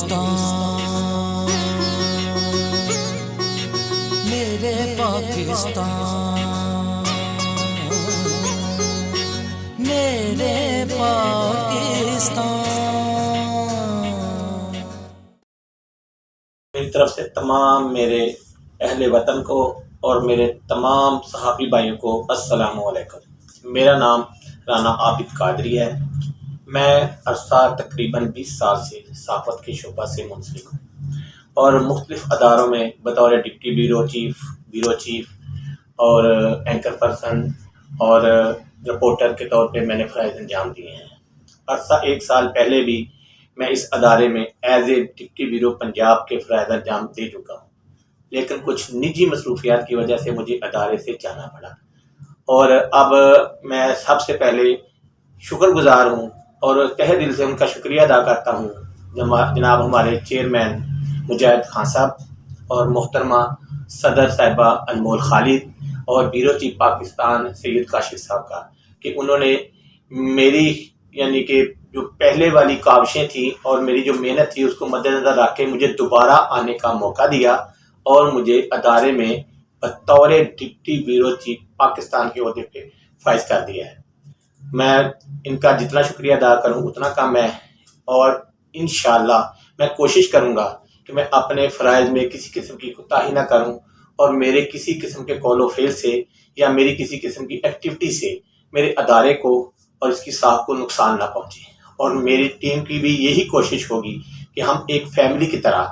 پاکستان، میرے پاکستان، میرے پاکستان۔ میری طرف سے تمام میرے اہل وطن کو اور میرے تمام صحافی بھائیوں کو السلام علیکم۔ میرا نام رانا عابد قادری ہے۔ میں عرصہ تقریباً 20 سال سے صحافت کے شعبہ سے منسلک ہوں اور مختلف اداروں میں بطور ڈپٹی بیورو چیف اور اینکر پرسن اور رپورٹر کے طور پہ میں نے فرائض انجام دیے ہیں۔ عرصہ 1 سال پہلے بھی میں اس ادارے میں as a deputy bureau Punjab کے فرائض انجام دے چکا ہوں، لیکن کچھ نجی مصروفیات کی وجہ سے مجھے ادارے سے جانا پڑا، اور اب میں سب سے پہلے شکر گزار ہوں اور تہہ دل سے ان کا شکریہ ادا کرتا ہوں جناب ہمارے چیئرمین مجاہد خان صاحب اور محترمہ صدر صاحبہ انمول خالد اور بیورو چیف پاکستان سید کاشف صاحب کا، کہ انہوں نے میری یعنی کہ جو پہلے والی کاوشیں تھیں اور میری جو محنت تھی اس کو مد نظر رکھ کے مجھے دوبارہ آنے کا موقع دیا اور مجھے ادارے میں بطور ڈپٹی بیورو چیف پاکستان کے عہدے پہ فائز کر دیا ہے۔ میں ان کا جتنا شکریہ ادا کروں اتنا کم ہے، اور انشاءاللہ میں کوشش کروں گا کہ میں اپنے فرائض میں کسی قسم کی کوتاہی نہ کروں اور میرے کسی قسم کے قول و فعل سے یا میری کسی قسم کی ایکٹیویٹی سے میرے ادارے کو اور اس کی ساکھ کو نقصان نہ پہنچے، اور میری ٹیم کی بھی یہی کوشش ہوگی کہ ہم ایک فیملی کی طرح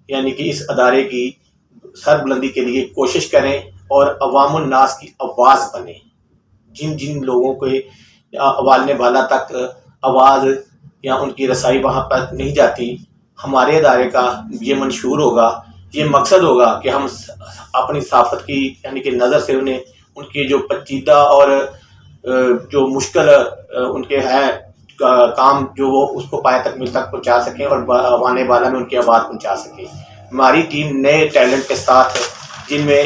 یعنی کہ اس ادارے کی سر بلندی کے لیے کوشش کریں اور عوام الناس کی آواز بنیں۔ جن لوگوں کے عوالنے والا تک آواز یا ان کی رسائی وہاں پر نہیں جاتی، ہمارے ادارے کا یہ منشور ہوگا، یہ مقصد ہوگا کہ ہم اپنی صحافت کی یعنی کہ نظر سے انہیں ان کی جو پیچیدہ اور جو مشکل ان کے ہیں کام جو وہ اس کو پائے تک مل تک پہنچا سکیں اور عوالنے والا میں ان کی آواز پہنچا سکیں۔ ہماری ٹیم نئے ٹیلنٹ کے ساتھ ہے، جن میں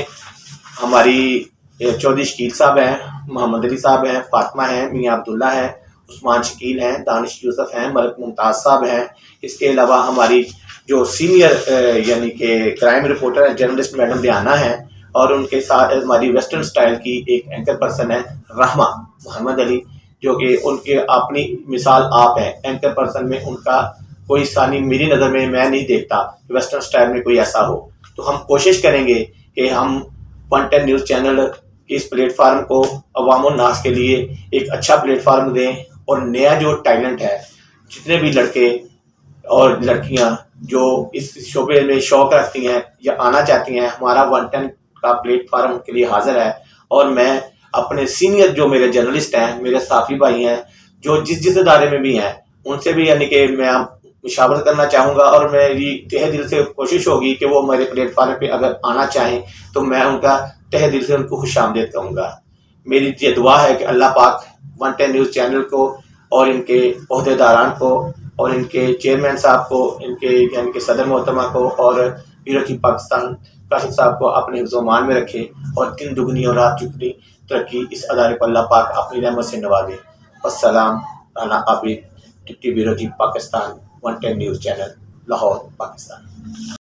ہماری چودھری شکیل صاحب ہیں، محمد علی صاحب ہیں، فاطمہ ہیں، میاں عبداللہ ہیں، عثمان شکیل ہیں، دانش یوسف ہیں، ملک ممتاز صاحب ہیں۔ اس کے علاوہ ہماری جو سینئر یعنی کہ کرائم رپورٹر ہیں جرنلسٹ میڈم ریانہ ہیں، اور ان کے ساتھ ہماری ویسٹرن سٹائل کی ایک اینکر پرسن ہے رحمہ محمد علی، جو کہ ان کے اپنی مثال آپ ہیں اینکر پرسن میں۔ ان کا کوئی ثانی میری نظر میں میں نہیں دیکھتا کہ ویسٹرن سٹائل میں کوئی ایسا ہو۔ تو ہم کوشش کریں گے کہ ہم 110 نیوز چینل کے اس پلیٹ فارم کو عوام الناس کے لیے ایک اچھا پلیٹ فارم دیں، اور نیا جو ٹیلنٹ ہے، جتنے بھی لڑکے اور لڑکیاں جو اس شعبے میں شوق رکھتی ہیں یا آنا چاہتی ہیں، ہمارا 110 کا پلیٹ فارم کے لیے حاضر ہے۔ اور میں اپنے سینئر جو میرے جرنلسٹ ہیں، میرے صحافی بھائی ہیں، جو جس ادارے میں بھی ہیں، ان سے بھی یعنی کہ میں مشاورت کرنا چاہوں گا، اور میری تہہ دل سے کوشش ہوگی کہ وہ میرے پلیٹ فارم پہ اگر آنا چاہیں تو میں ان کا تہہ دل سے ان کو خوش آمدید کہوں گا۔ میری یہ دعا ہے کہ اللہ پاک 110 نیوز چینل کو اور ان کے عہدے داران کو اور ان کے چیئرمین صاحب کو، ان کے یعنی کہ صدر محترمہ کو اور بیورو چیف پاکستان کاشف صاحب کو اپنے حفظ و امان میں رکھے، اور دن دگنی اور رات چگنی ترقی اس ادارے کو اللہ پاک اپنی رحمت سے نوازے۔ السلام، Rana Abid, deputy bureau chief Pakistan, 110 news channel, Lahore, Pakistan.